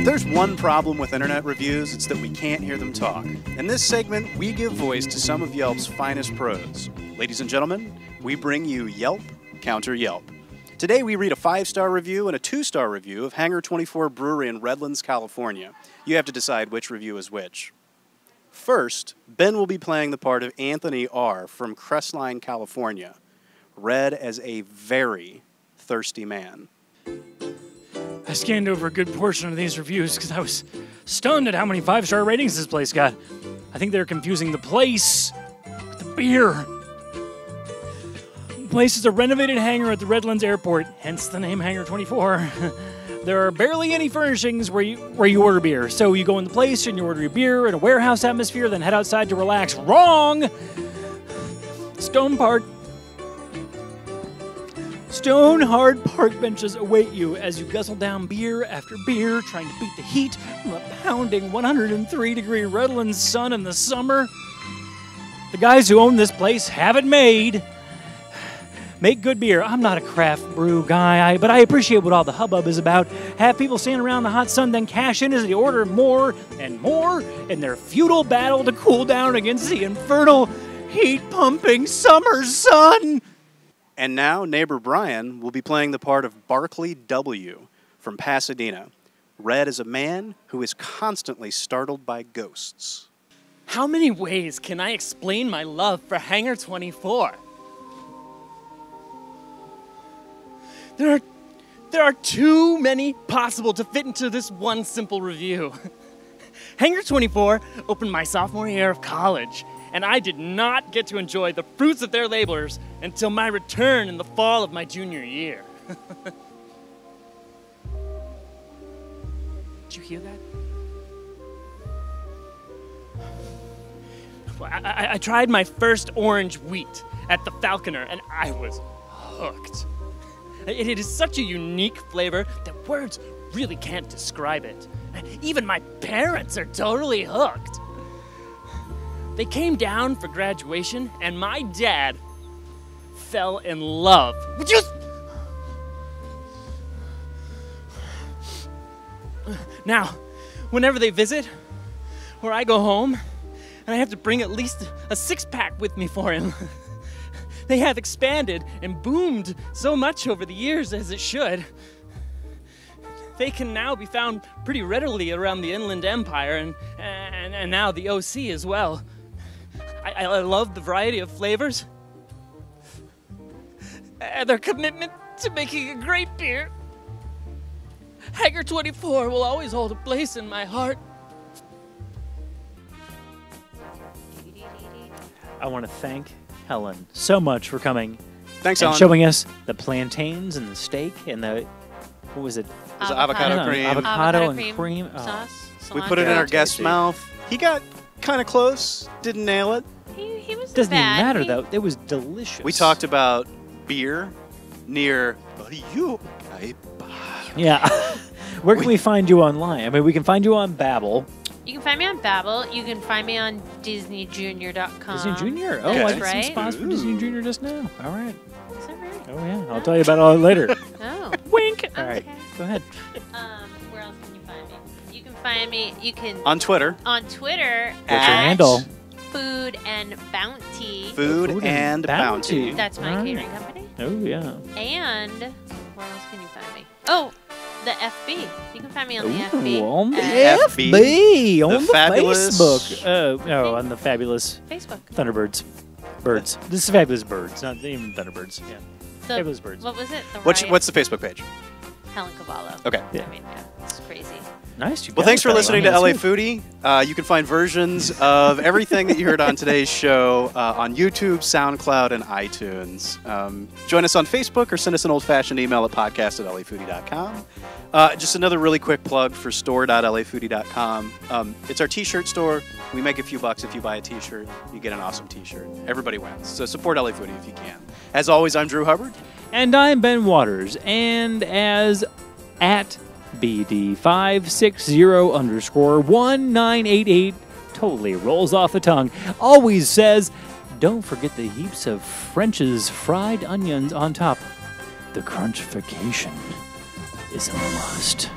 there's one problem with internet reviews, it's that we can't hear them talk. In this segment, we give voice to some of Yelp's finest pros. Ladies and gentlemen, we bring you Yelp, CounterYelp. Today we read a 5-star review and a 2-star review of Hangar 24 Brewery in Redlands, California. You have to decide which review is which. First, Ben will be playing the part of Anthony R. from Crestline, California, read as a very thirsty man. I scanned over a good portion of these reviews because I was stunned at how many 5-star ratings this place got. I think they're confusing the place with the beer. The place is a renovated hangar at the Redlands airport, hence the name Hangar 24. There are barely any furnishings where you order beer. So you go in the place and you order your beer in a warehouse atmosphere, then head outside to relax. Wrong! Stone hard park benches await you as you guzzle down beer after beer, trying to beat the heat from a pounding 103-degree Redlands sun in the summer. The guys who own this place have it made. Make good beer. I'm not a craft brew guy, but I appreciate what all the hubbub is about. Have people stand around in the hot sun, then cash in as they order more and more in their futile battle to cool down against the infernal, heat-pumping summer sun. And now, neighbor Brian will be playing the part of Barkley W. from Pasadena, read as a man who is constantly startled by ghosts. How many ways can I explain my love for Hangar 24? There are too many possible to fit into this one simple review. Hangar 24 opened my sophomore year of college, and I did not get to enjoy the fruits of their labors until my return in the fall of my junior year. Did you hear that? Well, I tried my first orange wheat at the Falconer, and I was hooked. It is such a unique flavor that words really can't describe it. Even my parents are totally hooked. They came down for graduation, and my dad fell in love. Now, whenever they visit, or I go home, and I have to bring at least a 6-pack with me for him. They have expanded and boomed so much over the years, as it should. They can now be found pretty readily around the Inland Empire and now the OC as well. I love the variety of flavors and their commitment to making a great beer. Hangar 24 will always hold a place in my heart. I want to thank Helen so much for coming. Thanks, and Helen. showing us the plantains and the steak and the, what was it? It was avocado cream. Avocado and cream. Sauce. We put it in our guest's mouth. He got kind of close, didn't nail it. He was Doesn't even bad. matter, though. It was delicious. We talked about beer near you. Yeah. Where can we find you online? I mean, we can find you on Babbel. You can find me on Babbel. You can find me on DisneyJunior.com. Disney Junior? Oh, Okay. I did some Right? spots for Disney Junior just now. All right. Is that right? Oh, yeah. I'll tell you about it all later. Oh. Wink. All right. Okay. Go ahead. Where else can you find me? You can find me. You can On Twitter. on Twitter. What's your At handle? Food and Bounty. Food and Bounty. That's my All right. catering company. Oh, yeah. And where else can you find me? Oh, the FB. You can find me on the FB. On the at FB. On the fabulous- Facebook. On the fabulous Facebook. Thunderbirds. Birds. This is Fabulous Birds, not even Thunderbirds. Yeah. The- Fabulous Birds. What was it? The What's the Facebook page? Helen Cavallo. Okay. Yeah. I mean, yeah, it's crazy. Nice. You Well, got thanks it for that listening way. to LA That's good. Foodie. You can find versions of everything that you heard on today's show on YouTube, SoundCloud, and iTunes. Join us on Facebook or send us an old-fashioned email at podcast@lafoodie.com. Just another really quick plug for store.lafoodie.com. It's our t-shirt store. We make a few bucks if you buy a t-shirt. You get an awesome t-shirt. Everybody wins. So support LA Foodie if you can. As always, I'm Drew Hubbard. And I'm Ben Waters. And as at BD560_1988 totally rolls off the tongue, always says, don't forget the heaps of French's fried onions on top. The crunchification is a must.